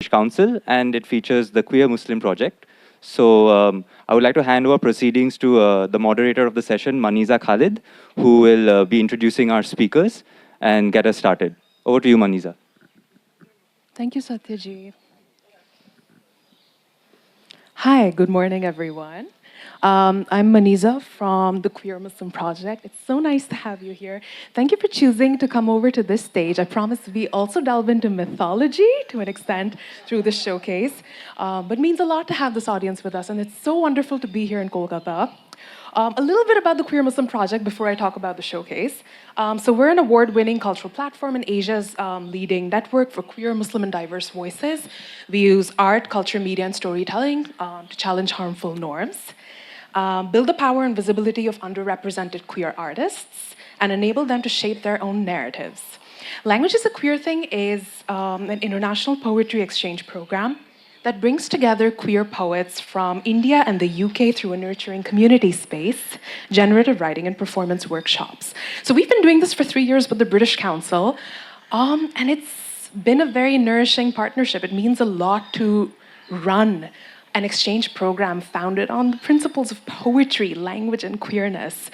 British Council, and it features the Queer Muslim Project. So I would like to hand over proceedings to the moderator of the session, Maniza Khalid, who will be introducing our speakers and get us started. Over to you, Maniza. Thank you, Satyajit. Hi, good morning, everyone. I'm Maniza from the Queer Muslim Project. It's so nice to have you here. Thank you for choosing to come over to this stage. I promise we also delve into mythology to an extent through this showcase. But it means a lot to have this audience with us, and it's so wonderful to be here in Kolkata. A little bit about the Queer Muslim Project before I talk about the showcase. So we're an award-winning cultural platform in Asia's leading network for queer, Muslim, and diverse voices. We use art, culture, media, and storytelling to challenge harmful norms, build the power and visibility of underrepresented queer artists, and enable them to shape their own narratives. Language is a Queer Thing is an international poetry exchange program that brings together queer poets from India and the UK through a nurturing community space, generative writing, and performance workshops. So we've been doing this for 3 years with the British Council, and it's been a very nourishing partnership. It means a lot to run an exchange program founded on the principles of poetry, language, and queerness.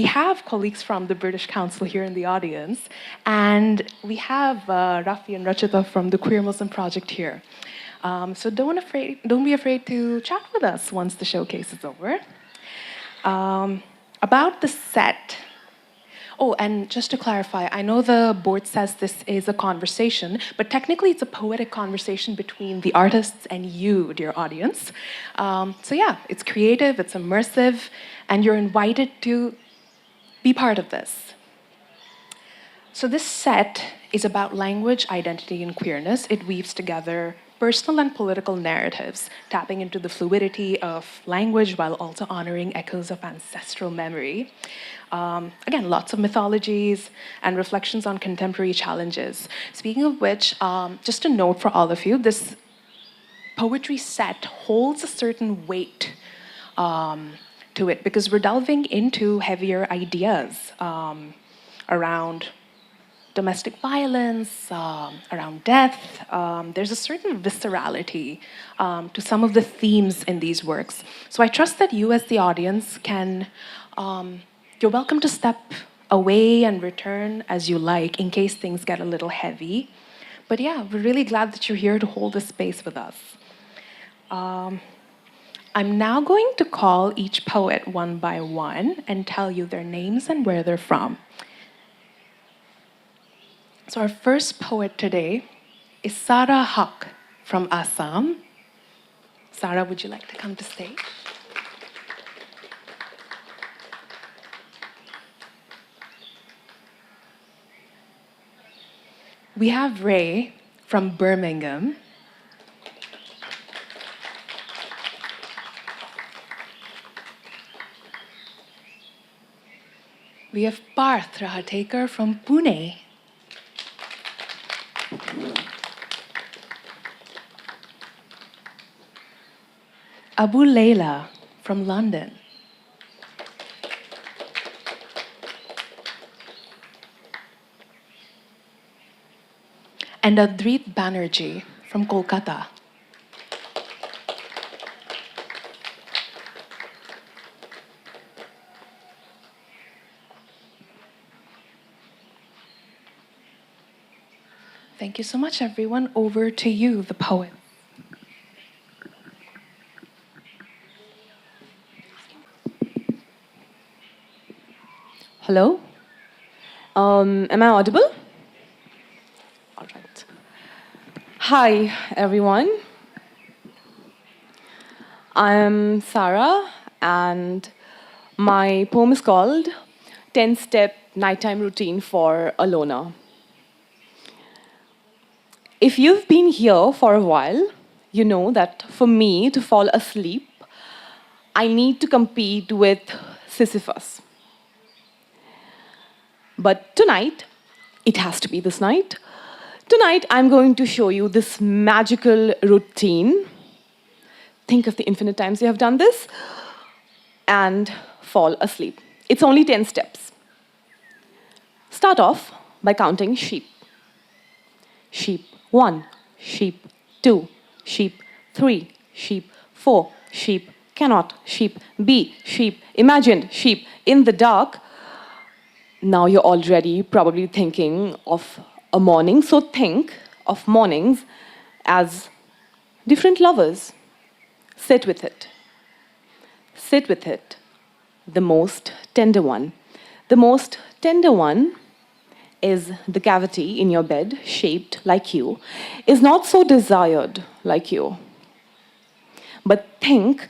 We have colleagues from the British Council here in the audience, and we have Rafi and Rachita from the Queer Muslim Project here. So don't be afraid to chat with us once the showcase is over. About the set. Oh, and just to clarify, I know the board says this is a conversation, but technically it's a poetic conversation between the artists and you, dear audience. So yeah, it's creative, it's immersive, and you're invited to be part of this. So this set is about language, identity, and queerness. It weaves together personal and political narratives, tapping into the fluidity of language while also honoring echoes of ancestral memory. Again, lots of mythologies and reflections on contemporary challenges. Speaking of which, just a note for all of you, this poetry set holds a certain weight to it because we're delving into heavier ideas around domestic violence, around death. There's a certain viscerality to some of the themes in these works. So I trust that you as the audience can, you're welcome to step away and return as you like in case things get a little heavy. But yeah, we're really glad that you're here to hold this space with us. I'm now going to call each poet one by one and tell you their names and where they're from. So our first poet today is Sara Haque from Assam. Sara, would you like to come to stage? We have Ray from Birmingham. We have Parth Rahatekar from Pune. Abu Leila from London. And Aadrit Banerjee from Kolkata. Thank you so much, everyone. Over to you, the poet. Hello? Am I audible? All right. Hi, everyone. I'm Sara, and my poem is called 10-Step Nighttime Routine for a Loner. If you've been here for a while, you know that for me to fall asleep, I need to compete with Sisyphus. But tonight, it has to be this night. Tonight, I'm going to show you this magical routine. Think of the infinite times you have done this and fall asleep. It's only 10 steps. Start off by counting sheep. Sheep 1, sheep 2 sheep, 3 sheep, 4 sheep, cannot sheep, be sheep, imagined sheep, in the dark. Now you're already probably thinking of a morning, so think of mornings as different lovers. Sit with it. Sit with it. The most tender one. The most tender one is the cavity in your bed, shaped like you, is not so desired like you. But think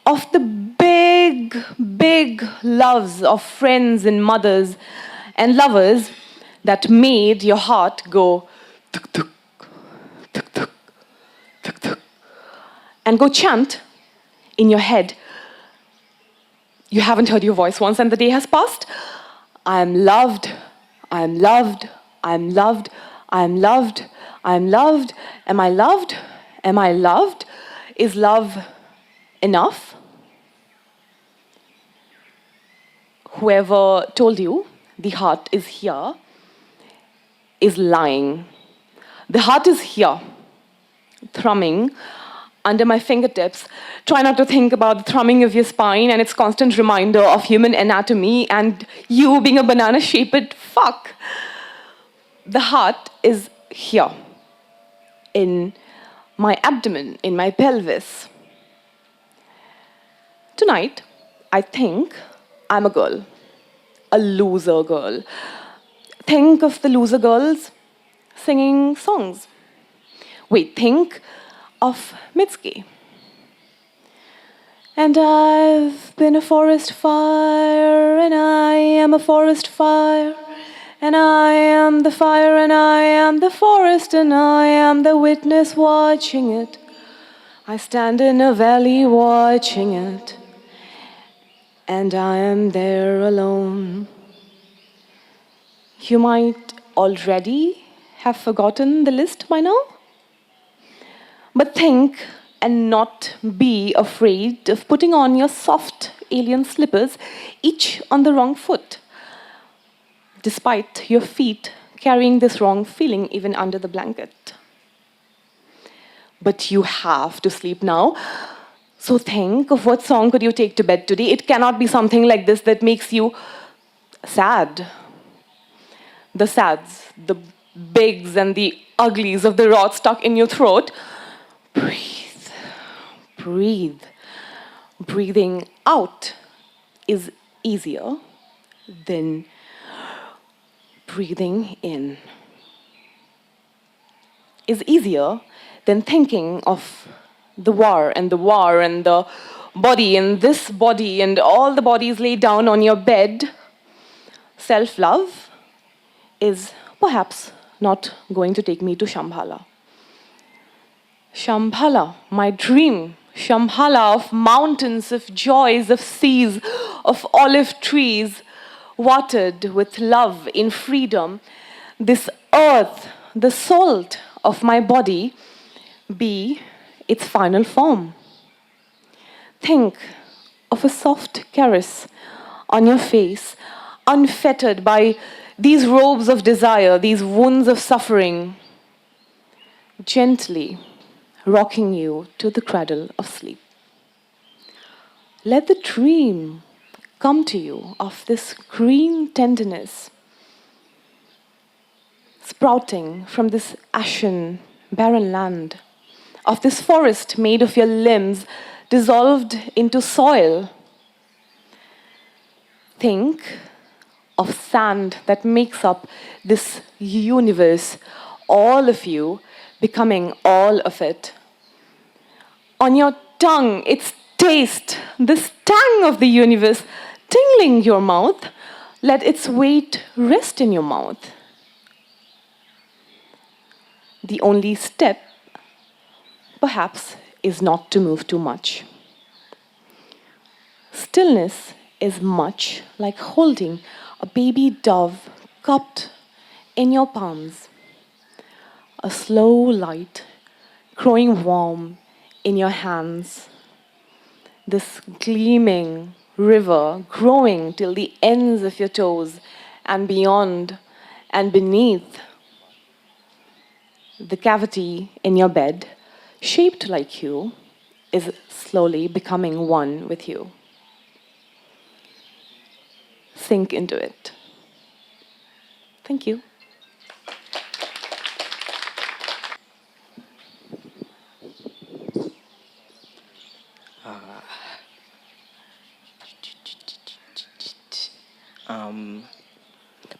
of the big, big loves of friends and mothers and lovers that made your heart go tuk tuk, tuk tuk, tuk tuk, and go chant in your head. You haven't heard your voice once and the day has passed. I am loved, I am loved, I am loved, I am loved, I am loved. Am I loved? Am I loved? Is love enough? Whoever told you the heart is here is lying. The heart is here, thrumming under my fingertips. Try not to think about the thrumming of your spine and its constant reminder of human anatomy and you being a banana-shaped fuck. The heart is here, in my abdomen, in my pelvis. Tonight, I think I'm a girl, a loser girl. Think of the loser girls singing songs. Wait, think of Mitski. And I've been a forest fire, and I am a forest fire, and I am the fire, and I am the forest, and I am the witness watching it. I stand in a valley watching it, and I am there alone. You might already have forgotten the list by now. But think and not be afraid of putting on your soft alien slippers, each on the wrong foot, despite your feet carrying this wrong feeling even under the blanket. But you have to sleep now. So think of what song could you take to bed today. It cannot be something like this that makes you sad. The sads, the bigs and the uglies of the rot stuck in your throat. Breathe, breathe. Breathing out is easier than breathing in. Is easier than thinking of the war and the body and this body and all the bodies laid down on your bed. Self-love is perhaps not going to take me to Shambhala. Shambhala, my dream. Shambhala of mountains, of joys, of seas, of olive trees, watered with love in freedom. This earth, the salt of my body, be its final form. Think of a soft caress on your face, unfettered by these robes of desire, these wounds of suffering, gently rocking you to the cradle of sleep. Let the dream come to you of this green tenderness, sprouting from this ashen, barren land, of this forest made of your limbs, dissolved into soil. Think of sand that makes up this universe, all of you becoming all of it. On your tongue, its taste, this tang of the universe, tingling your mouth. Let its weight rest in your mouth. The only step, perhaps, is not to move too much. Stillness is much like holding a baby dove cupped in your palms. A slow light growing warm in your hands. This gleaming river growing till the ends of your toes and beyond and beneath. The cavity in your bed shaped like you, is slowly becoming one with you. Sink into it. Thank you.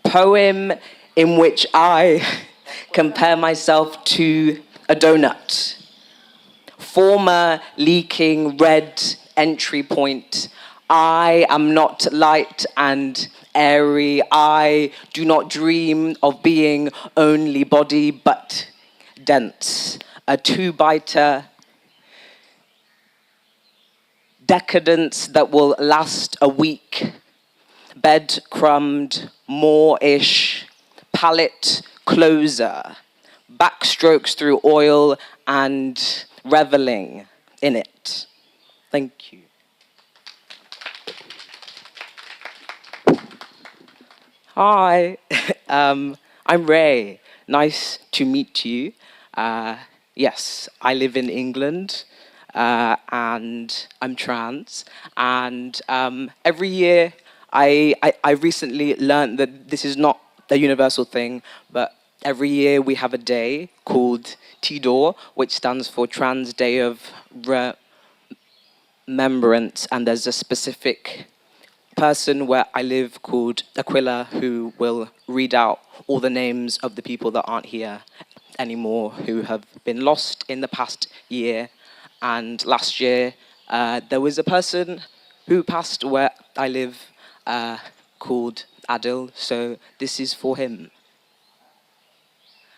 Poem in which I compare myself to a donut. Former leaking red entry point. I am not light and airy. I do not dream of being only body but dense. A two-biter decadence that will last a week. Bed crumbed, more-ish, palette closer, backstrokes through oil and reveling in it. Thank you. Hi, I'm Ray. Nice to meet you. Yes, I live in England and I'm trans. And every year, I recently learned that this is not a universal thing, but every year we have a day called TDOR, which stands for Trans Day of Remembrance, and there's a specific person where I live called Aquila who will read out all the names of the people that aren't here anymore who have been lost in the past year. And last year, there was a person who passed where I live called Adil, so this is for him.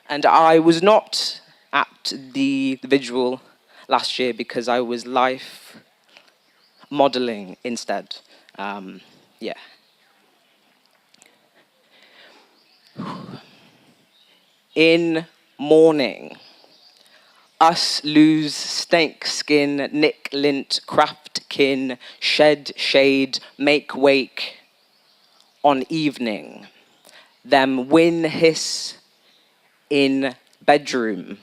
And I was not at the vigil last year because I was life modeling instead. Yeah. In mourning, us lose stank skin, nick lint, craft kin, shed shade, make wake on evening. Them win hiss in bedroom.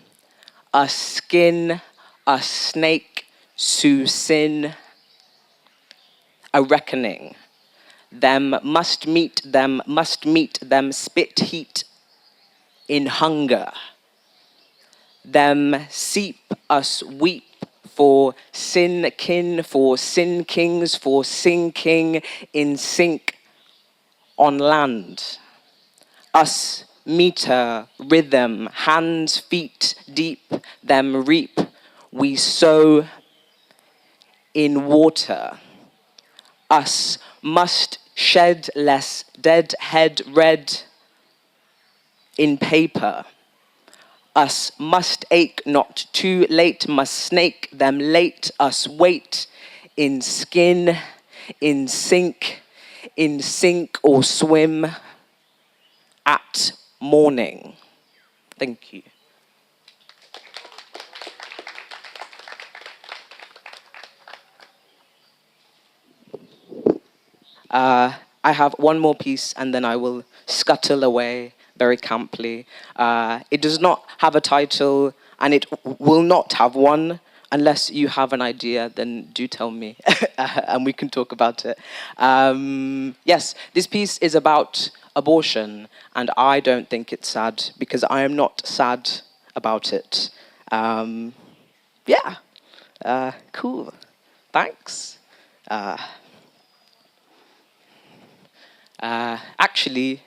Us skin, us snake, sue sin, a reckoning. Them must meet them, spit heat in hunger. Them seep us weep for sin kin, for sin kings, for sinking in sink on land. Us meter, rhythm, hands, feet deep, them reap. We sow in water. Us must shed less dead head red in paper. Us must ache not too late, must snake them late, us wait in skin, in sink or swim at morning. Thank you. I have one more piece and then I will scuttle away very camply. It does not have a title and it will not have one unless you have an idea, then do tell me and we can talk about it. Yes, this piece is about abortion and I don't think it's sad because I am not sad about it. Yeah, cool, thanks. Actually,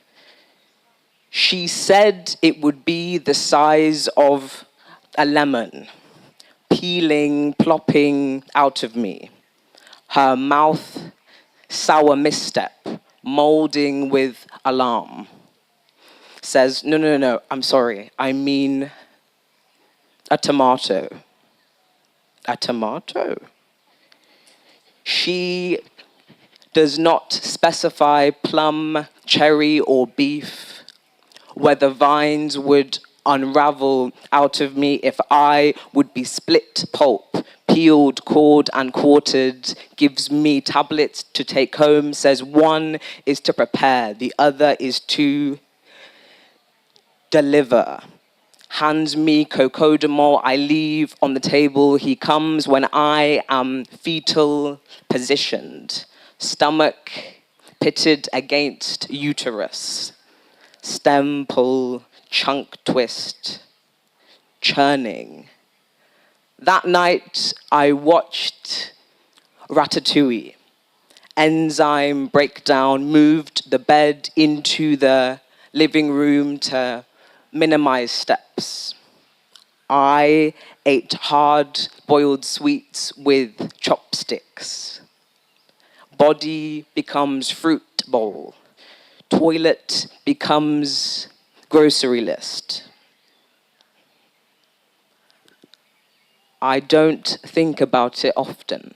she said it would be the size of a lemon, peeling, plopping out of me. Her mouth, sour misstep, molding with alarm. Says, no, I'm sorry, I mean a tomato. A tomato? She does not specify plum, cherry, or beef, whether vines would unravel out of me if I would be split pulp, peeled, cored, and quartered, gives me tablets to take home, says one is to prepare, the other is to deliver. hands me cocodamol. I leave on the table. He comes when I am fetal positioned, stomach pitted against uterus, stem pull, chunk twist, churning. That night, I watched Ratatouille. Enzyme breakdown, moved the bed into the living room to minimize steps. I ate hard-boiled sweets with chopsticks. Body becomes fruit bowl. Toilet becomes grocery list. I don't think about it often.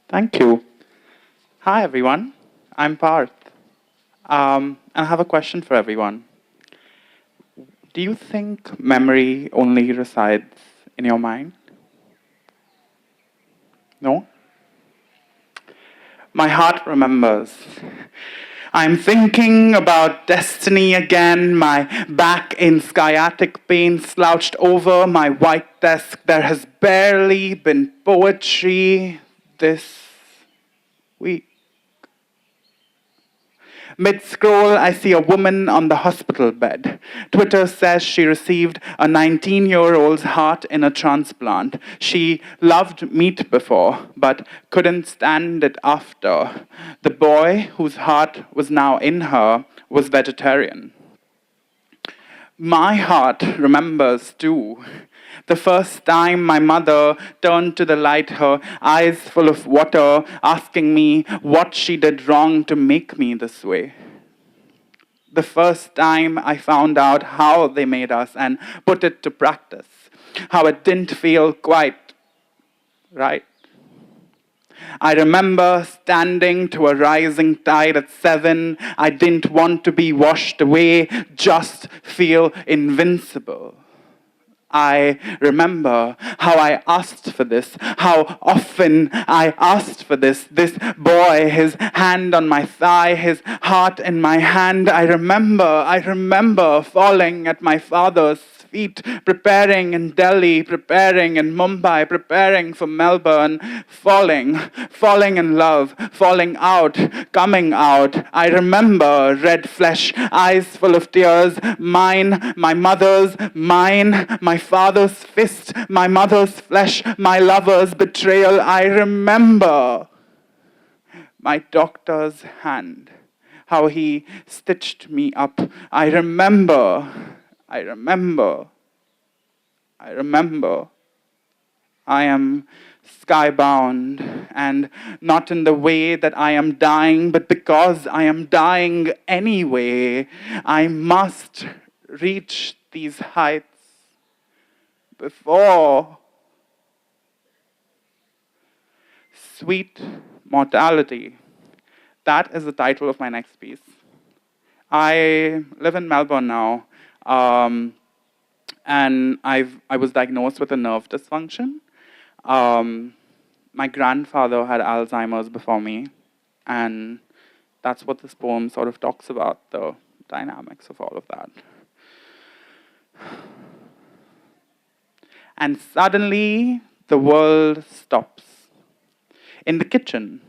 Thank you. Hi, everyone. I'm Parth. And I have a question for everyone. Do you think memory only resides in your mind? No? My heart remembers. I'm thinking about destiny again, my back in sciatic pain slouched over my white desk. There has barely been poetry this week. Mid-scroll, I see a woman on the hospital bed. Twitter says she received a 19-year-old's heart in a transplant. She loved meat before, but couldn't stand it after. The boy, whose heart was now in her, was vegetarian. My heart remembers too. The first time my mother turned to the light, her eyes full of water, asking me what she did wrong to make me this way. The first time I found out how they made us and put it to practice, how it didn't feel quite right. I remember standing to a rising tide at 7. I didn't want to be washed away, just feel invincible. I remember how I asked for this, how often I asked for this. This boy, his hand on my thigh, his heart in my hand. I remember falling at my father's feet, preparing in Delhi, preparing in Mumbai, preparing for Melbourne, falling in love, falling out, coming out. I remember red flesh, eyes full of tears, mine, my mother's, mine, my father's fist, my mother's flesh, my lover's betrayal. I remember my doctor's hand, how he stitched me up. I remember. I am skybound, and not in the way that I am dying, but because I am dying anyway. I must reach these heights before sweet mortality. That is the title of my next piece. I live in Melbourne now, and I was diagnosed with a nerve dysfunction. My grandfather had Alzheimer's before me, and that's what this poem sort of talks about, the dynamics of all of that. And suddenly, the world stops. In the kitchen,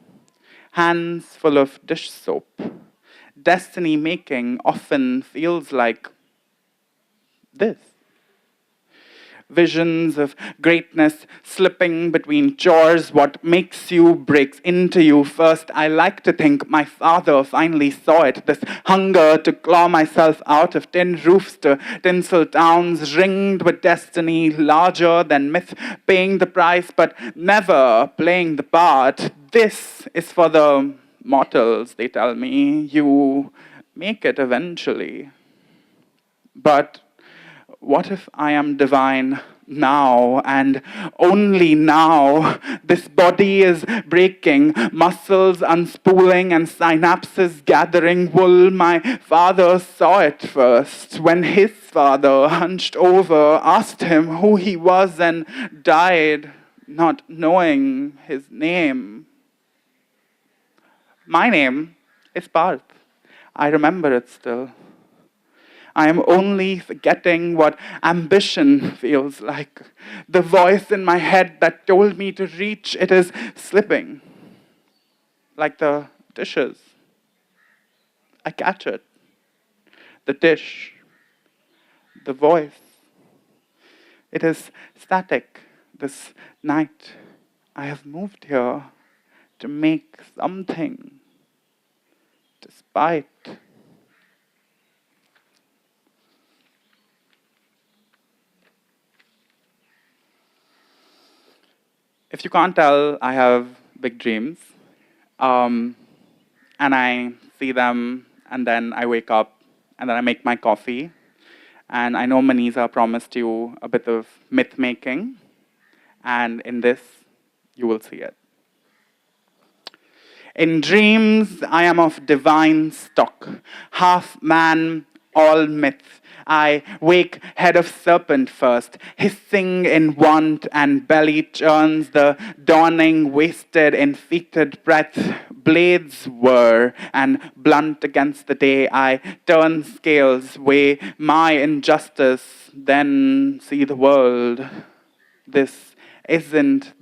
hands full of dish soap. Destiny making often feels like this. Visions of greatness slipping between chores. What makes you breaks into you first. I like to think my father finally saw it. This hunger to claw myself out of tin roofs to tinsel towns ringed with destiny, larger than myth, paying the price but never playing the part. This is for the mortals, they tell me. You make it eventually. But what if I am divine now and only now? This body is breaking, muscles unspooling and synapses gathering wool. My father saw it first when his father, hunched over, asked him who he was and died not knowing his name. My name is Parth. I remember it still. I am only forgetting what ambition feels like. The voice in my head that told me to reach, it is slipping. Like the dishes. I catch it. The dish. The voice. It is static this night. I have moved here to make something. Despite. If you can't tell, I have big dreams. And I see them, and then I wake up, and then I make my coffee. And I know Maniza promised you a bit of myth making. And in this, you will see it. In dreams, I am of divine stock, half man, all myth. I wake head of serpent first, hissing in want and belly churns, the dawning wasted in fetid breath. Blades whir and blunt against the day. I turn scales, weigh my injustice, then see the world. This isn't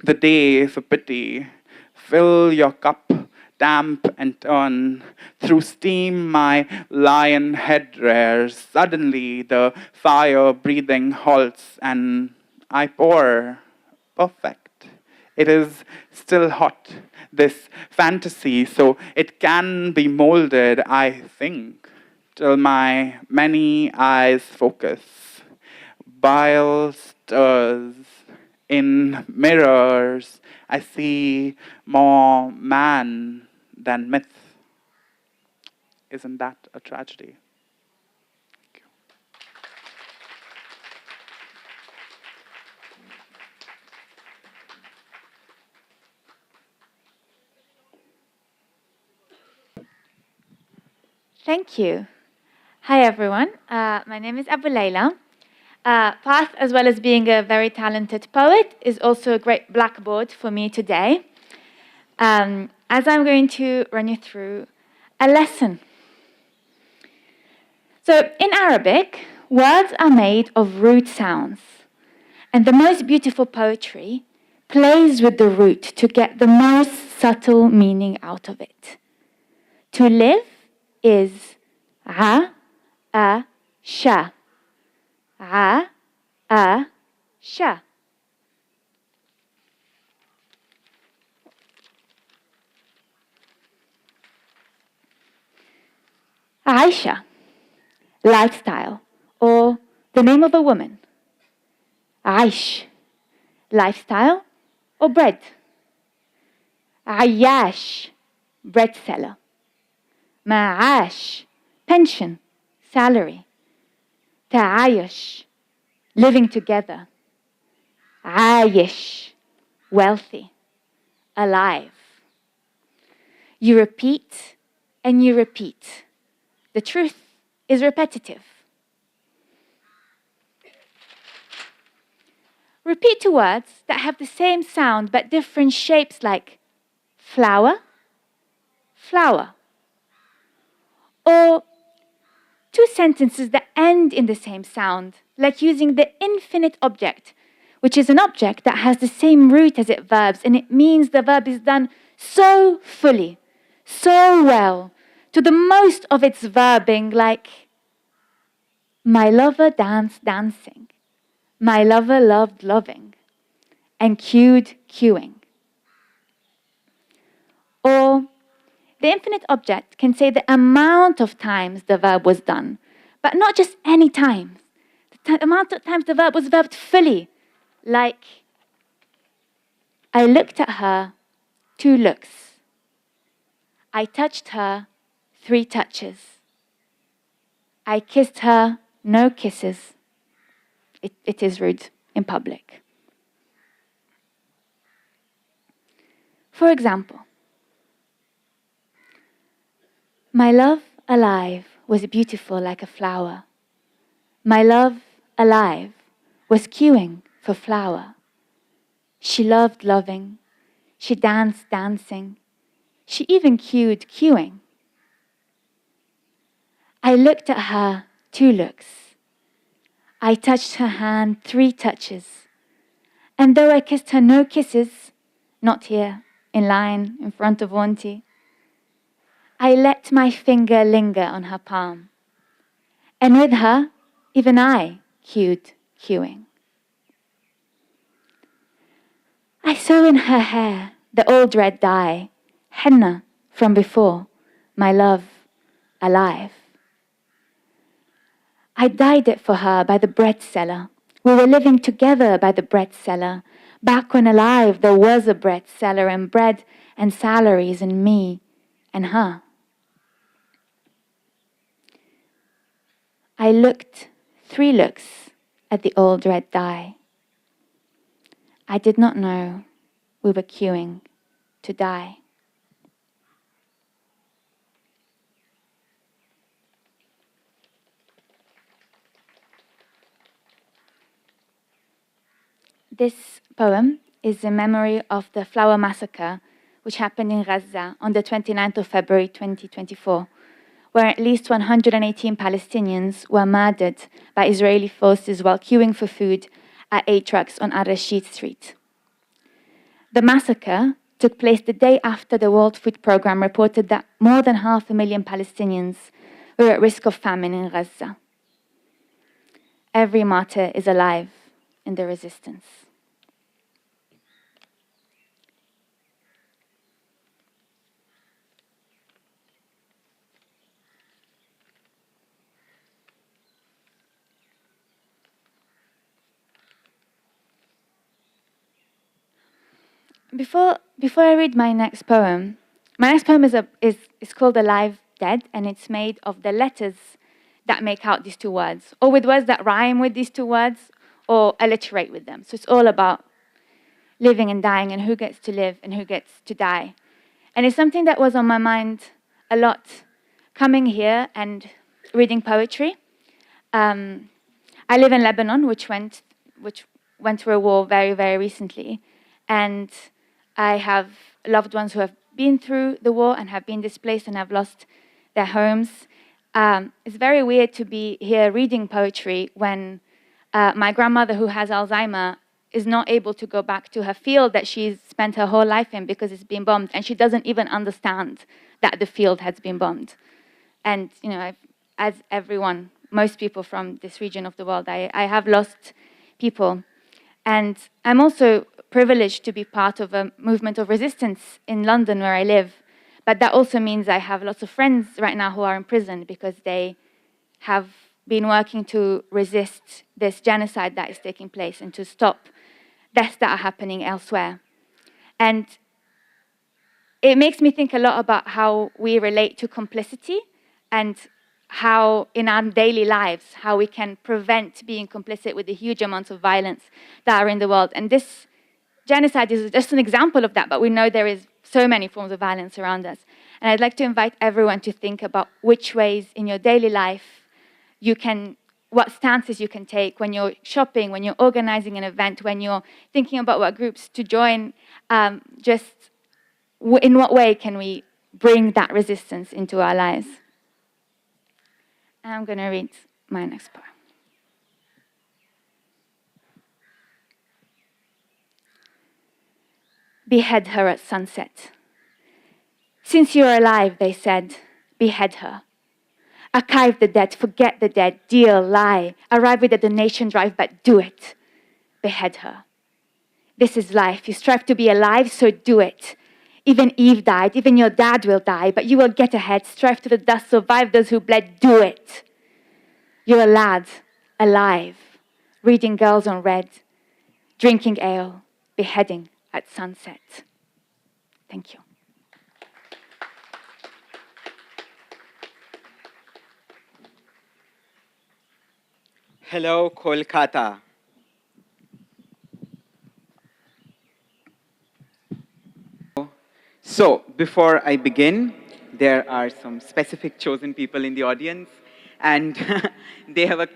the day for pity. Fill your cup, damp and turn. Through steam my lion head rears. Suddenly the fire breathing halts and I pour. Perfect. It is still hot, this fantasy, so it can be molded, I think, till my many eyes focus. Bile stirs. In mirrors, I see more man than myth. Isn't that a tragedy? Thank you. Thank you. Hi, everyone. My name is Leila. Parth, as well as being a very talented poet, is also a great blackboard for me today, as I'm going to run you through a lesson. So, in Arabic, words are made of root sounds, and the most beautiful poetry plays with the root to get the most subtle meaning out of it. To live is sha. Sha. Aisha, lifestyle, or the name of a woman. Aish, lifestyle or bread. Ayash, bread seller. Ma'ash, pension, salary. Ta'ayush, living together. Ayish, wealthy, alive. You repeat and you repeat. The truth is repetitive. Repeat two words that have the same sound but different shapes, like flower, flower. Or two sentences that end in the same sound, like using the infinite object, which is an object that has the same root as its verbs, and it means the verb is done so fully, so well, to the most of its verbing, like my lover danced dancing, my lover loved loving, and cued cueing. Or the infinite object can say the amount of times the verb was done, but not just any time. The amount of times the verb was verbed fully, like I looked at her 2 looks. I touched her 3 touches. I kissed her no kisses. it is rude in public. For example, my love alive was beautiful like a flower. My love alive was queuing for flower. She loved loving. She danced dancing. She even queued queuing. I looked at her 2 looks. I touched her hand 3 touches. And though I kissed her no kisses, not here, in line, in front of Auntie, I let my finger linger on her palm. And with her, even I queued queuing. I saw in her hair the old red dye, henna from before, my love alive. I dyed it for her by the bread seller. We were living together by the bread seller. Back when alive there was a bread seller and bread and salaries and me and her. I looked 3 looks at the old red dye. I did not know we were queuing to die. This poem is in memory of the flower massacre which happened in Gaza on the 29th of February 2024, where at least 118 Palestinians were murdered by Israeli forces while queuing for food at 8 trucks on Al-Rashid Street. The massacre took place the day after the World Food Programme reported that more than 500,000 Palestinians were at risk of famine in Gaza. Every martyr is alive in the resistance. Before I read my next poem is called Alive Dead, and it's made of the letters that make out these 2 words, or with words that rhyme with these 2 words, or alliterate with them. So it's all about living and dying, and who gets to live and who gets to die. And it's something that was on my mind a lot coming here and reading poetry. I live in Lebanon, which went through a war very, very recently. And I have loved ones who have been through the war and have been displaced and have lost their homes. It's very weird to be here reading poetry when my grandmother, who has Alzheimer, is not able to go back to her field that she's spent her whole life in because it's been bombed, and she doesn't even understand that the field has been bombed. And, you know, as everyone, most people from this region of the world, I have lost people. And I'm also privileged to be part of a movement of resistance in London, where I live. But that also means I have lots of friends right now who are in prison because they have been working to resist this genocide that is taking place and to stop deaths that are happening elsewhere. And it makes me think a lot about how we relate to complicity and how in our daily lives, how we can prevent being complicit with the huge amounts of violence that are in the world. And this genocide is just an example of that, but we know there is so many forms of violence around us. And I'd like to invite everyone to think about which ways in your daily life what stances you can take when you're shopping, when you're organizing an event, when you're thinking about what groups to join. In what way can we bring that resistance into our lives? And I'm going to read my next poem. Behead her at sunset. Since you're alive, they said, behead her. Archive the dead, forget the dead, deal, lie, arrive with a donation drive, but do it. Behead her. This is life. You strive to be alive, so do it. Even Eve died, even your dad will die, but you will get ahead, strive to the dust, survive those who bled, do it. You're a lad, alive, reading Girls on Red, drinking ale, beheading at sunset. Thank you. Hello, Kolkata. So, before I begin, there are some specific chosen people in the audience, and they have a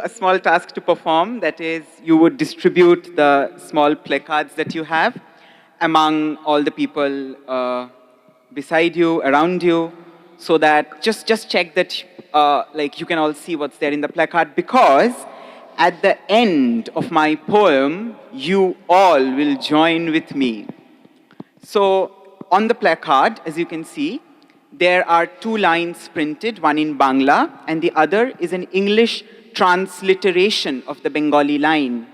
small task to perform. That is, you would distribute the small placards that you have among all the people beside you, around you, so that just check that like you can all see what's there in the placard, because at the end of my poem, you all will join with me. So on the placard, as you can see, there are 2 lines printed, one in Bangla and the other is an English transliteration of the Bengali line.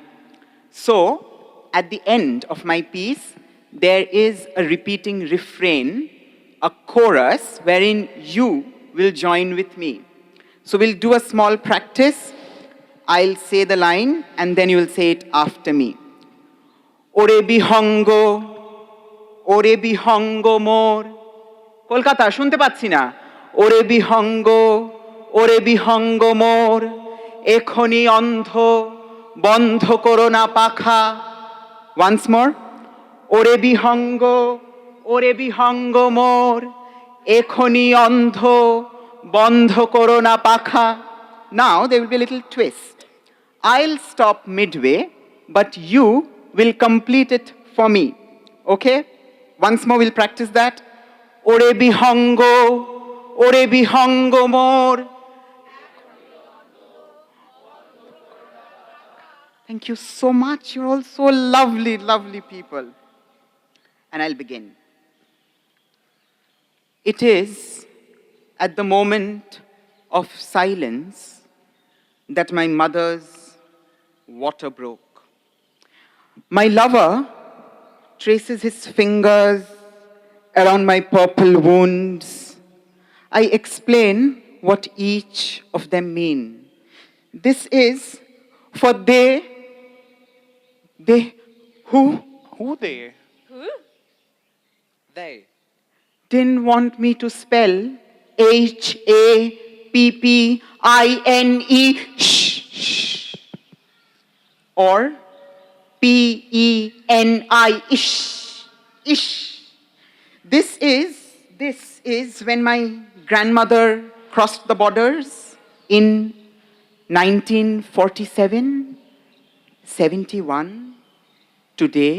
So at the end of my piece, there is a repeating refrain, a chorus, wherein you will join with me. So we'll do a small practice. I'll say the line and then you will say it after me. Ore bihongo mor. Kolkata, শুনতে পাচ্ছি না. Ore bihongo mor. Ekhoni অন্ধ, বন্ধ করো না পাখা. Once more. Ore bihongo mor. Ekhoni অন্ধ, বন্ধ করো না পাখা. Now there will be a little twist. I'll stop midway, but you will complete it for me. Okay? Once more we'll practice that. Ore bihongo mor. Thank you so much. You're all so lovely, lovely people. And I'll begin. It is at the moment of silence that my mother's water broke. My lover traces his fingers around my purple wounds. I explain what each of them mean. This is for they who They. They. didn't want me to spell HAPPINE or PENI ish. This is when my grandmother crossed the borders in 1947, 71, today.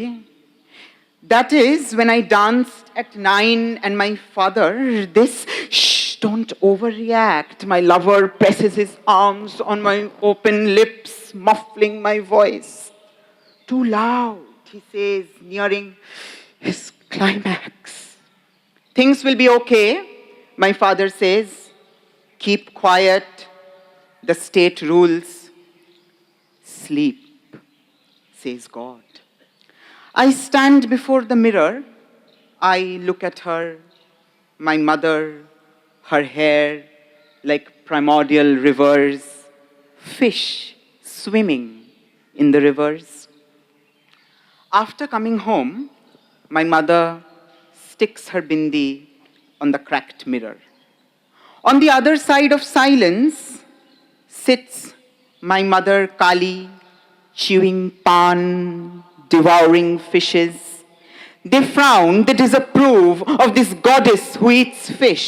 That is when I danced at 9 and my father, don't overreact. My lover presses his arms on my open lips, muffling my voice. Too loud, he says, nearing his climax. Things will be okay, my father says. Keep quiet, the state rules. Sleep, says God. I stand before the mirror. I look at her, my mother, her hair like primordial rivers, fish swimming in the rivers. After coming home, my mother sticks her bindi on the cracked mirror. On the other side of silence sits my mother Kali, chewing pan, devouring fishes. They frown, they disapprove of this goddess who eats fish.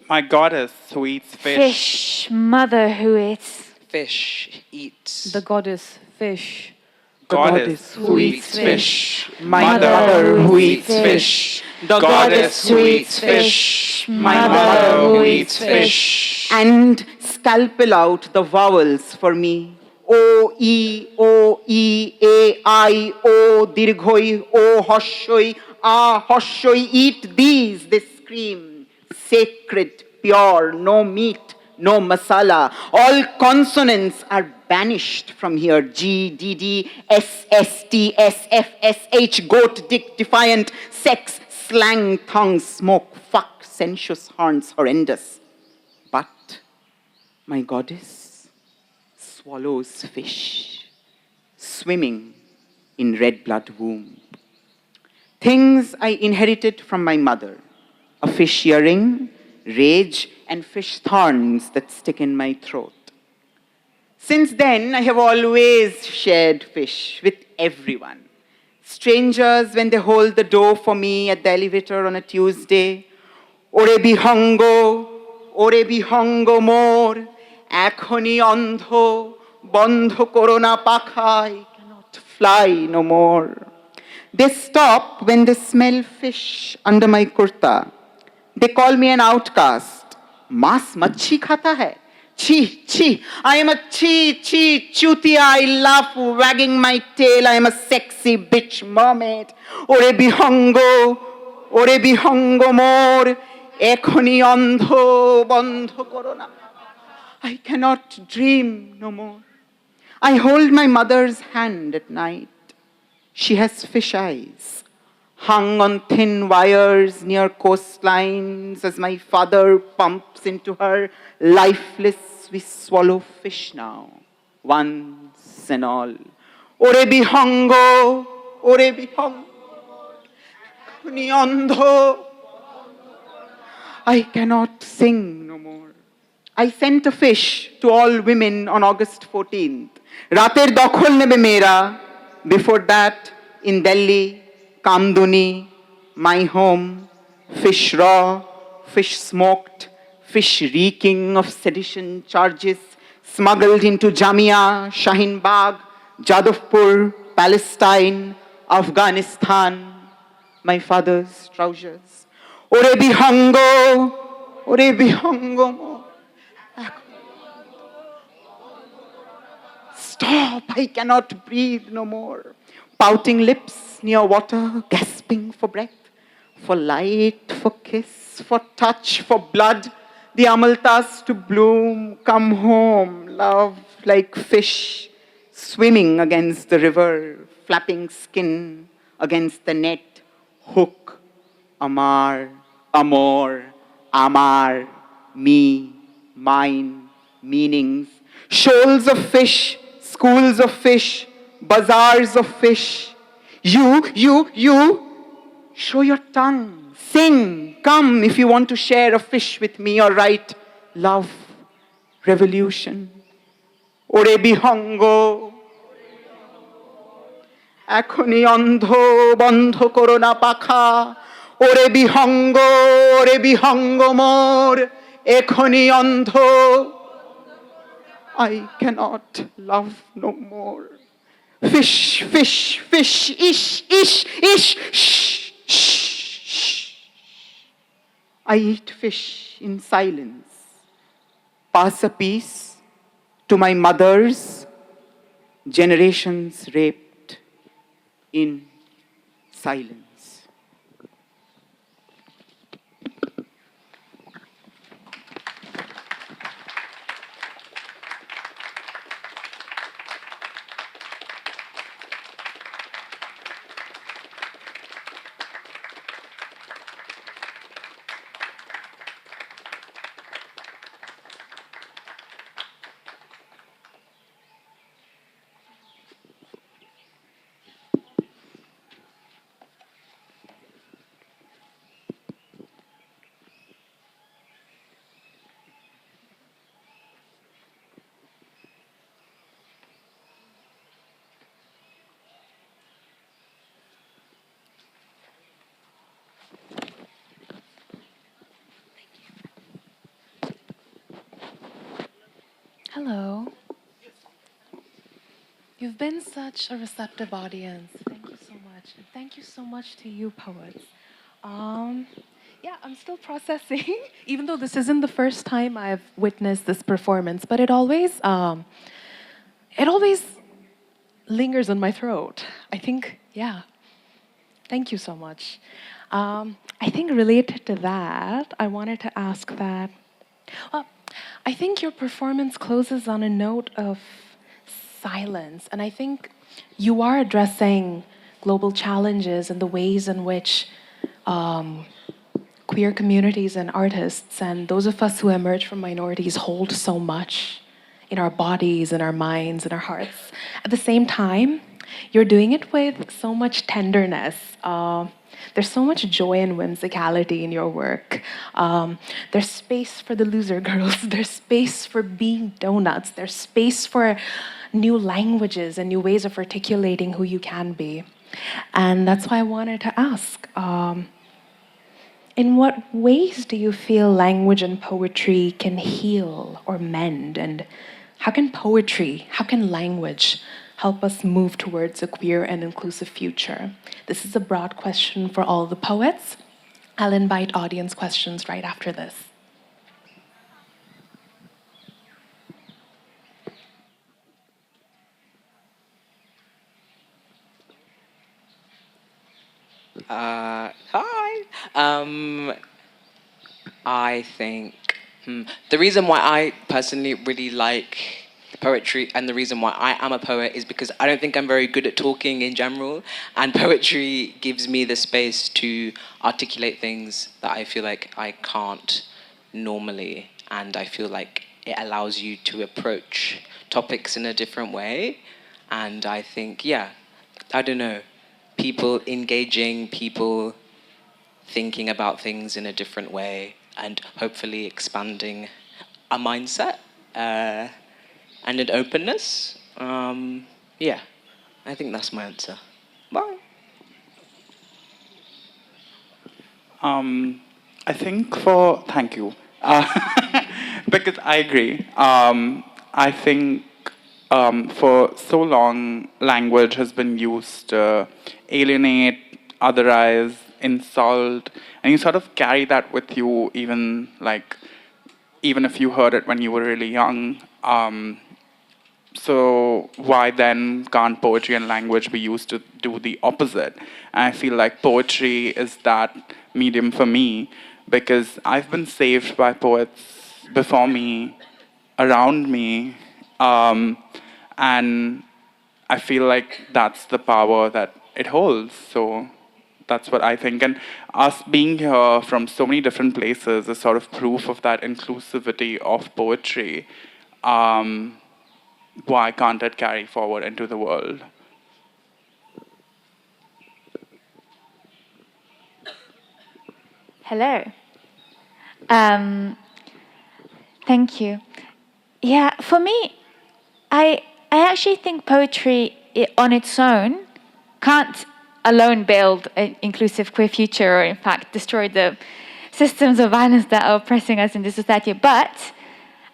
My goddess who eats fish. Fish, mother who eats. Fish eats. The goddess, fish. Goddess who eats fish. My mother who eats fish. The goddess who eats fish. My mother who eats fish. And scalpel out the vowels for me. O, E, A, I, O, dirghoi, O, hoshoi, A, hoshoi, eat these, they scream. Sacred, pure, no meat, no masala. All consonants are banished from here. G, D, D, S, S, T, S, F, S, H, goat, dick, defiant, sex, slang, tongue, smoke, fuck, sensuous, horns, horrendous. But my goddess swallows fish, swimming in red blood womb. Things I inherited from my mother, a fish earring, rage, and fish thorns that stick in my throat. Since then, I have always shared fish with everyone. Strangers when they hold the door for me at the elevator on a Tuesday. Ore bihongo mor, ekhoni andho, bondho korona pakha, I cannot fly no more. They stop when they smell fish under my kurta. They call me an outcast. Mas machhi khata hai. Chi, chi. I am a chi, chi, chutia. I laugh, wagging my tail. I am a sexy bitch mermaid. Ore bihongo mor. Ekhoni andho, bandho korona. I cannot dream no more. I hold my mother's hand at night. She has fish eyes, hung on thin wires near coastlines as my father pumps into her lifeless. We swallow fish now, once and all. Ore bihongo, niondho. I cannot sing no more. I sent a fish to all women on August 14th. Rater dokhol nebe mera. Before that, in Delhi, Kamduni, my home, fish raw, fish smoked, fish reeking of sedition charges, smuggled into Jamia, Shaheen Bagh, Jadavpur, Palestine, Afghanistan, my father's trousers. Ore bihongo mo. Stop, I cannot breathe no more. Pouting lips near water, gasping for breath, for light, for kiss, for touch, for blood. The amaltas to bloom, come home, love like fish, swimming against the river, flapping skin against the net, hook, amar, amor, amar, me, mine, meanings, shoals of fish, schools of fish, bazaars of fish. You, show your tongue, sing, come if you want to share a fish with me or write love, revolution. Ore bihongo, ekhoni andho, bandho korona pakha. Ore bihongo mor, ekhoni andho. I cannot love no more. Fish, ish, shh, shh. I eat fish in silence. Pass a piece to my mother's generations raped in silence. Hello. You've been such a receptive audience. Thank you so much. And thank you so much to you, poets. Yeah, I'm still processing, even though this isn't the first time I've witnessed this performance, but it always lingers in my throat. I think, yeah. Thank you so much. I think related to that, I wanted to ask that, well, I think your performance closes on a note of silence, and I think you are addressing global challenges and the ways in which queer communities and artists and those of us who emerge from minorities hold so much in our bodies, in our minds, in our hearts. At the same time, you're doing it with so much tenderness. There's so much joy and whimsicality in your work. There's space for the loser girls. There's space for being donuts. There's space for new languages and new ways of articulating who you can be. And that's why I wanted to ask, in what ways do you feel language and poetry can heal or mend? And how can poetry, how can language help us move towards a queer and inclusive future? This is a broad question for all the poets. I'll invite audience questions right after this. Hi. I think the reason why I personally really like poetry and the reason why I am a poet is because I don't think I'm very good at talking in general, and poetry gives me the space to articulate things that I feel like I can't normally, and I feel like it allows you to approach topics in a different way. And I think, yeah, I don't know, people engaging, people thinking about things in a different way, and hopefully expanding a mindset and an openness. Yeah, I think that's my answer. Bye. I think thank you. Because I agree. I think for so long, language has been used to alienate, otherize, insult, and you sort of carry that with you even if you heard it when you were really young. So why then can't poetry and language be used to do the opposite? And I feel like poetry is that medium for me because I've been saved by poets before me, around me, and I feel like that's the power that it holds. So that's what I think. And us being here from so many different places is sort of proof of that inclusivity of poetry. Why can't it carry forward into the world? Hello. Um, Thank you. Yeah, for me, I actually think poetry on its own can't alone build an inclusive queer future or in fact destroy the systems of violence that are oppressing us in this society. But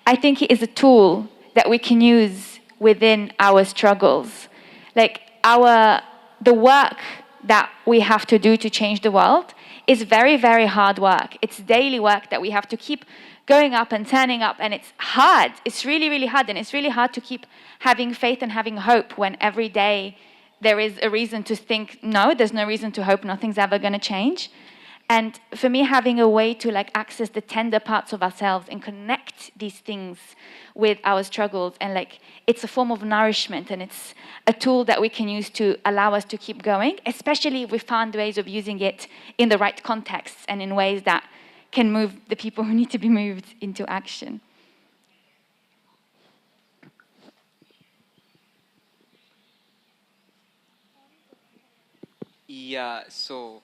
I think it is a tool that we can use within our struggles. Like the work that we have to do to change the world is very, very hard work. It's daily work that we have to keep going up and turning up, and it's hard. It's really, really hard, and it's really hard to keep having faith and having hope when every day there is a reason to think, no, there's no reason to hope, nothing's ever going to change. And for me, having a way to access the tender parts of ourselves and connect these things with our struggles, and it's a form of nourishment, and it's a tool that we can use to allow us to keep going, especially if we find ways of using it in the right contexts and in ways that can move the people who need to be moved into action. Yeah, so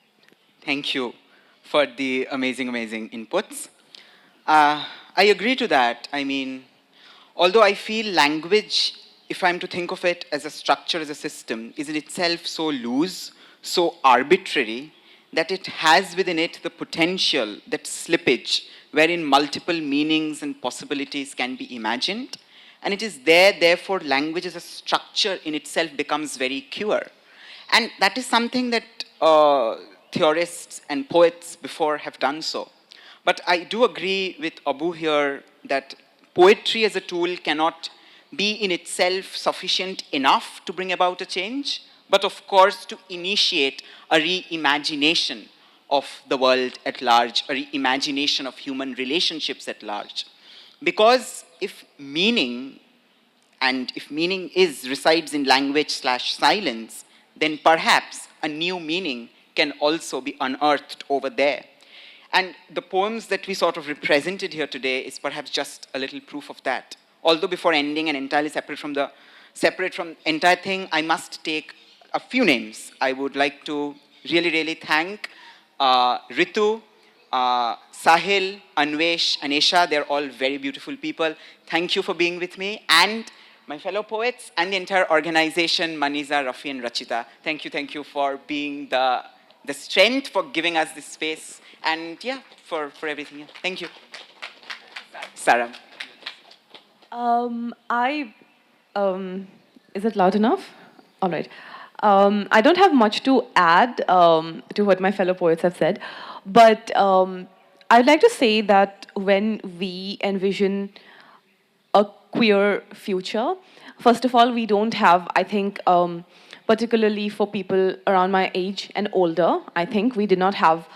thank you for the amazing inputs. I agree to that. I mean, although I feel language, if I'm to think of it as a structure, as a system, is in itself so loose, so arbitrary, that it has within it the potential, that slippage, wherein multiple meanings and possibilities can be imagined. And it is there, therefore, language as a structure in itself becomes very queer. And that is something that theorists and poets before have done so. But I do agree with Abu here that poetry as a tool cannot be in itself sufficient enough to bring about a change, but of course to initiate a reimagination of the world at large, a reimagination of human relationships at large. Because if meaning resides in language slash silence, then perhaps a new meaning can also be unearthed over there. And the poems that we sort of represented here today is perhaps just a little proof of that. Although before ending and entirely separate from entire thing, I must take a few names. I would like to really thank Ritu, Sahil, Anvesh, Anesha. They're all very beautiful people. Thank you for being with me. And my fellow poets, and the entire organization, Maniza, Rafi, and Rachita. Thank you for being the strength, for giving us this space, and yeah, for everything. Yeah. Thank you. Sara. Is it loud enough? All right. I don't have much to add to what my fellow poets have said, but I'd like to say that when we envision a queer future, first of all, we don't have, I think, particularly for people around my age and older, I think we did not have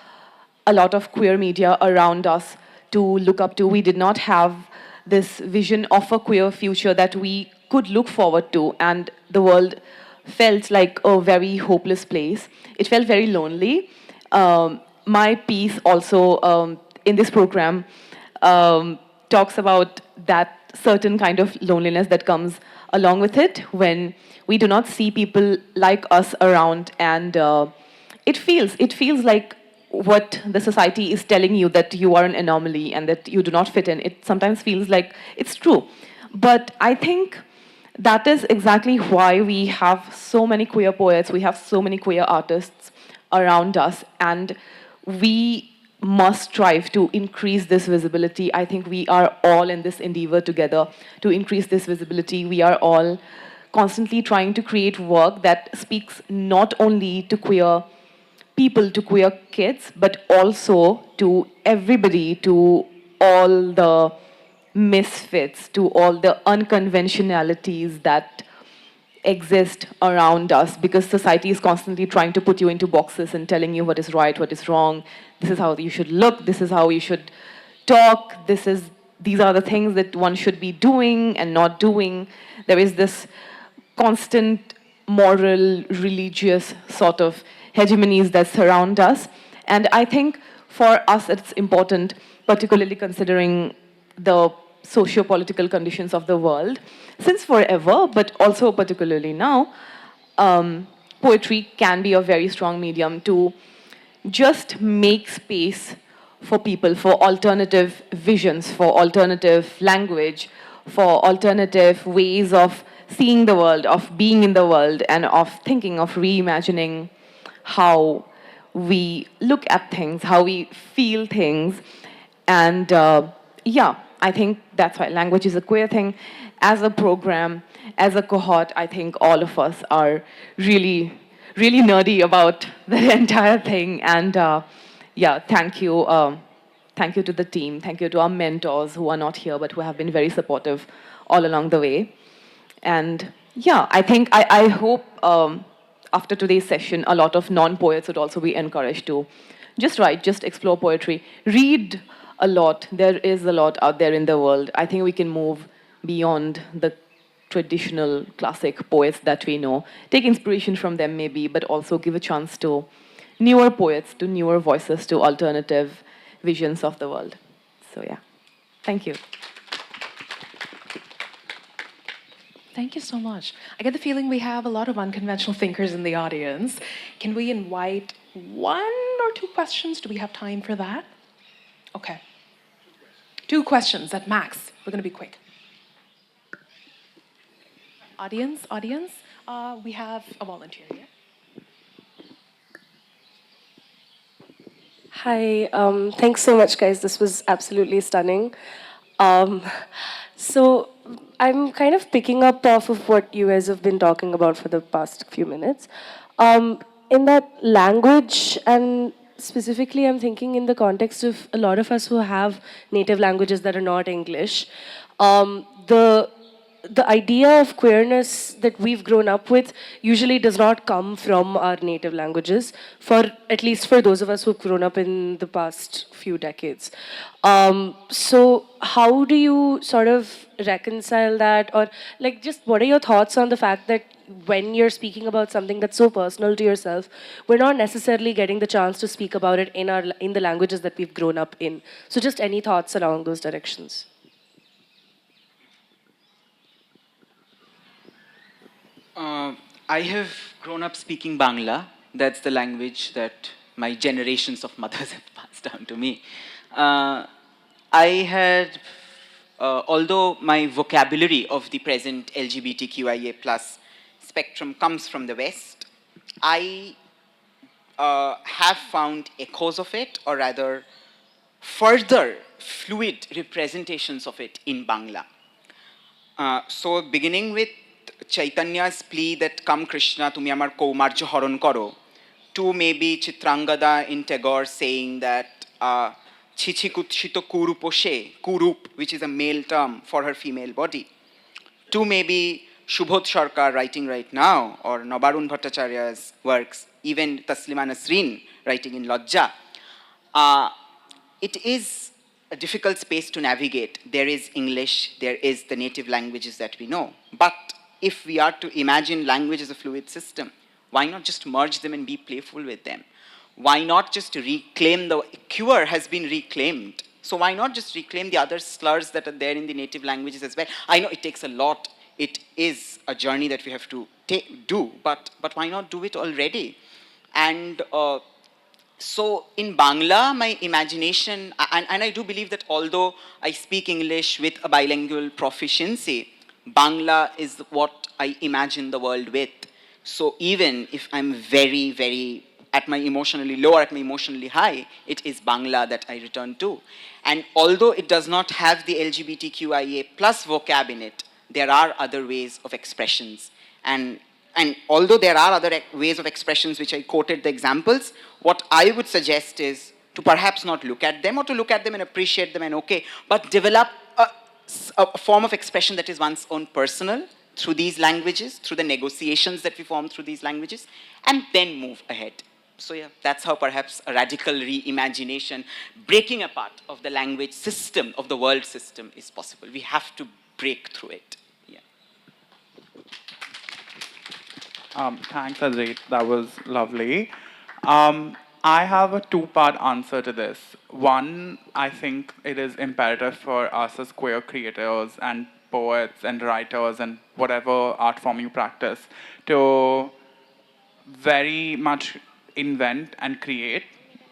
a lot of queer media around us to look up to. We did not have this vision of a queer future that we could look forward to, and the world felt like a very hopeless place. It felt very lonely. My piece also in this program talks about that certain kind of loneliness that comes along with it when we do not see people like us around, and it feels like what the society is telling you, that you are an anomaly and that you do not fit in. It sometimes feels like it's true. But I think that is exactly why we have so many queer poets, we have so many queer artists around us, and we must strive to increase this visibility. I think we are all in this endeavor together to increase this visibility. We are all constantly trying to create work that speaks not only to queer people, to queer kids, but also to everybody, to all the misfits, to all the unconventionalities that exist around us, because society is constantly trying to put you into boxes and telling you what is right, what is wrong. This is how you should look, this is how you should talk, these are the things that one should be doing and not doing. There is this constant moral, religious sort of hegemonies that surround us. And I think for us it's important, particularly considering the socio-political conditions of the world, since forever, but also particularly now, poetry can be a very strong medium to just make space for people, for alternative visions, for alternative language, for alternative ways of seeing the world, of being in the world, and of thinking, of reimagining how we look at things, how we feel things. And yeah, I think that's why language is a queer thing. As a program, as a cohort, I think all of us are really, really nerdy about the entire thing. And yeah, thank you. Thank you to the team. Thank you to our mentors who are not here, but who have been very supportive all along the way. And yeah, I think, I hope after today's session, a lot of non-poets would also be encouraged to just write, just explore poetry, read a lot. There is a lot out there in the world. I think we can move beyond the traditional classic poets that we know, take inspiration from them maybe, but also give a chance to newer poets, to newer voices, to alternative visions of the world. So yeah, thank you. Thank you so much. I get the feeling we have a lot of unconventional thinkers in the audience. Can we invite one or two questions? Do we have time for that? Okay. 2 questions at max. We're going to be quick. Audience, we have a volunteer here. Hi, thanks so much, guys. This was absolutely stunning. So I'm kind of picking up off of what you guys have been talking about for the past few minutes. In that language, and specifically I'm thinking in the context of a lot of us who have native languages that are not English, the idea of queerness that we've grown up with usually does not come from our native languages, for at least for those of us who've grown up in the past few decades. So how do you sort of reconcile that, or like just what are your thoughts on the fact that when you're speaking about something that's so personal to yourself, we're not necessarily getting the chance to speak about it in the languages that we've grown up in? So just any thoughts along those directions? I have grown up speaking Bangla. That's the language that my generations of mothers have passed down to me. I had although my vocabulary of the present LGBTQIA plus spectrum comes from the West, I have found echoes of it, or rather further fluid representations of it in Bangla. So beginning with Chaitanya's plea that come Krishna, tumi amar kaumarjo haron koro, to maybe Chitrangada in Tagore saying that chichi kutshito kuruposhe, kurup, which is a male term for her female body, to maybe Shubhot Sarkar writing right now, or Nabarun Bhattacharya's works, even Taslima Nasreen writing in Lajja. It is a difficult space to navigate. There is English, there is the native languages that we know. But if we are to imagine language as a fluid system, why not just merge them and be playful with them? Why not just reclaim the queer has been reclaimed? So why not just reclaim the other slurs that are there in the native languages as well? I know it takes a lot. It is a journey that we have to do, but why not do it already? And so in Bangla, my imagination, and I do believe that although I speak English with a bilingual proficiency, Bangla is what I imagine the world with. So even if I'm very, very at my emotionally low or at my emotionally high, it is Bangla that I return to. And although it does not have the LGBTQIA plus vocab in it, there are other ways of expressions. And although there are other ways of expressions which I quoted the examples, what I would suggest is to perhaps not look at them, or to look at them and appreciate them and okay, but develop a form of expression that is one's own personal through these languages, through the negotiations that we form through these languages, and then move ahead. So yeah, that's how perhaps a radical reimagination, breaking apart of the language system, of the world system is possible. We have to break through it. Yeah. Thanks, Aadrit. That was lovely. I have a two-part answer to this. One, I think it is imperative for us as queer creators and poets and writers and whatever art form you practice to very much invent and create,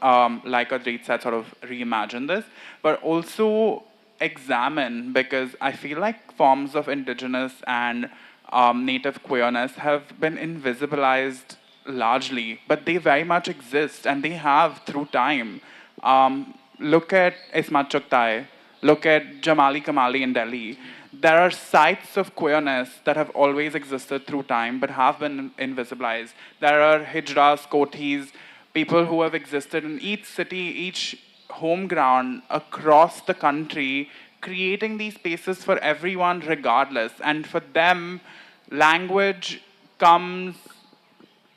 like Aadrit said, sort of reimagine this, but also examine, because I feel like forms of indigenous and native queerness have been invisibilized largely, but they very much exist and they have through time. Look at Ismat Chugtai, look at Jamali Kamali in Delhi. There are sites of queerness that have always existed through time but have been invisibilized. There are hijras, kothis, people who have existed in each city, each home ground across the country, creating these spaces for everyone regardless. And for them, language comes,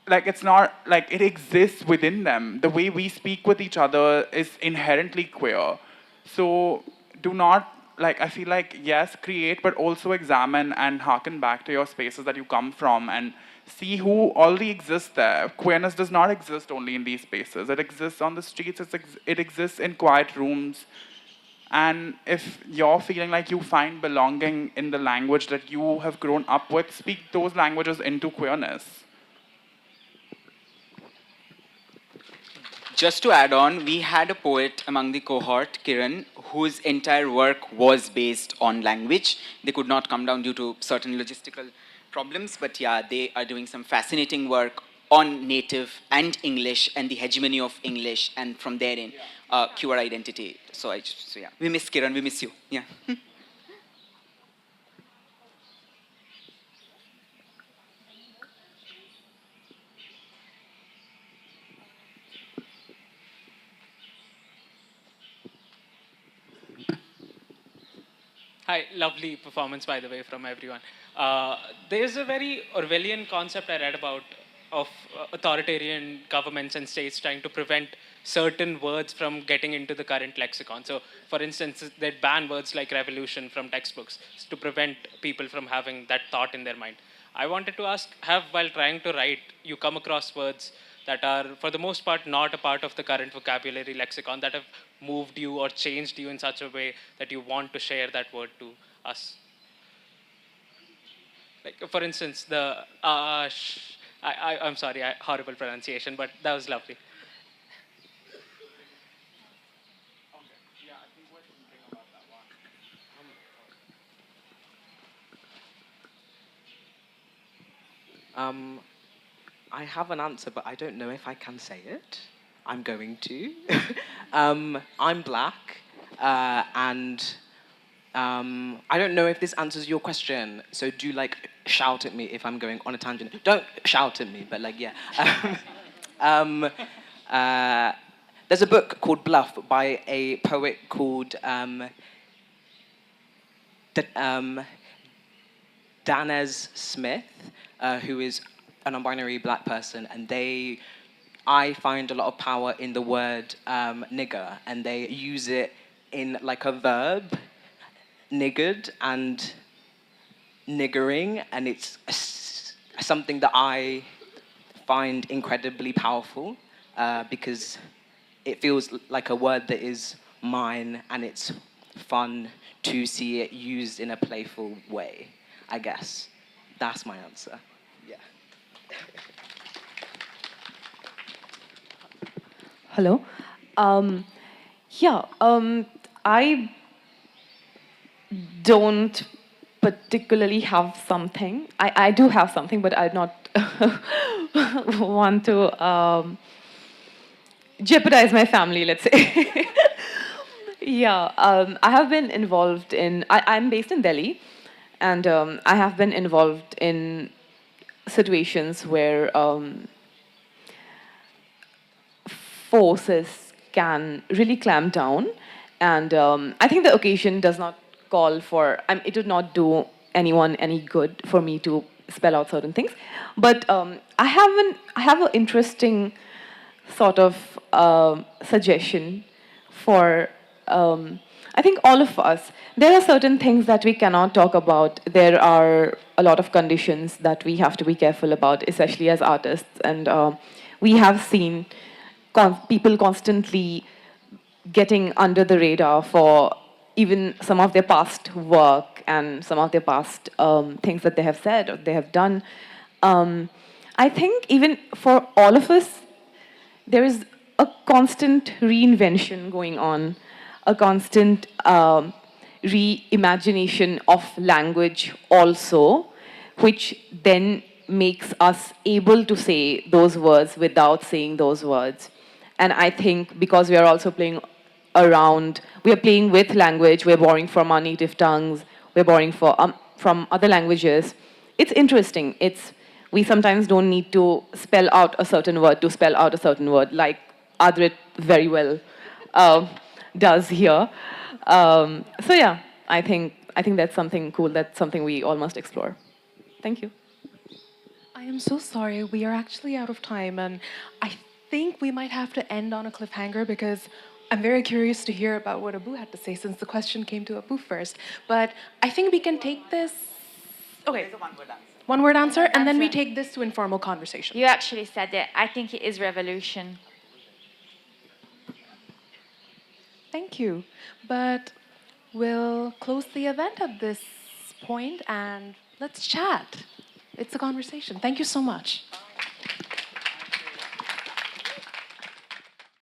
like, it's not like it exists within them. The way we speak with each other is inherently queer. So do not, like, I feel like, yes, create, but also examine and harken back to your spaces that you come from and see who already exists there. Queerness does not exist only in these spaces. It exists on the streets, it exists in quiet rooms. And if you're feeling like you find belonging in the language that you have grown up with, speak those languages into queerness. Just to add on, we had a poet among the cohort, Kiran, whose entire work was based on language. They could not come down due to certain logistical problems, but yeah, they are doing some fascinating work on native and English and the hegemony of English, and from therein, queer identity. So yeah, we miss Kiran, we miss you. Yeah. Hi, lovely performance, by the way, from everyone. There's a very Orwellian concept I read about of authoritarian governments and states trying to prevent certain words from getting into the current lexicon. So, for instance, they ban words like revolution from textbooks to prevent people from having that thought in their mind. I wanted to ask, have, while trying to write, you come across words that are, for the most part, not a part of the current vocabulary lexicon that have moved you or changed you in such a way that you want to share that word to us? Like, for instance, the I'm sorry, horrible pronunciation, but that was lovely. Um, I have an answer, but I don't know if I can say it. I'm going to. I'm black, and I don't know if this answers your question. So do like shout at me if I'm going on a tangent. Don't shout at me, but like yeah. Um, uh, there's a book called Bluff by a poet called Danez Smith, who is a non-binary black person, and I find a lot of power in the word nigger, and they use it in like a verb, niggered and niggering, and it's something that I find incredibly powerful because it feels like a word that is mine, and it's fun to see it used in a playful way, I guess. That's my answer. Yeah. Hello. I don't particularly have something. I do have something, but I'd not want to jeopardize my family, let's say. I have been involved in, I'm based in Delhi, and I have been involved in situations where forces can really clamp down. And I think the occasion does not call for, it would not do anyone any good for me to spell out certain things. But I have an interesting sort of suggestion for, I think, all of us. There are certain things that we cannot talk about. There are a lot of conditions that we have to be careful about, especially as artists. And we have seen people constantly getting under the radar for even some of their past work and some of their past things that they have said or they have done. I think even for all of us, there is a constant reinvention going on, a constant reimagination of language also, which then makes us able to say those words without saying those words. And I think because we are also playing around, we are playing with language, we're borrowing from our native tongues, we're borrowing from other languages. It's interesting. We sometimes don't need to spell out a certain word to spell out a certain word, like Aadrit very well does here. I think that's something cool. That's something we all must explore. Thank you. I am so sorry. We are actually out of time, and I think we might have to end on a cliffhanger because I'm very curious to hear about what Abu had to say since the question came to Abu first. But I think we can take this. Okay. One word answer, and then we take this to informal conversation. You actually said it. I think it is revolution. Thank you. But we'll close the event at this point and let's chat. It's a conversation. Thank you so much.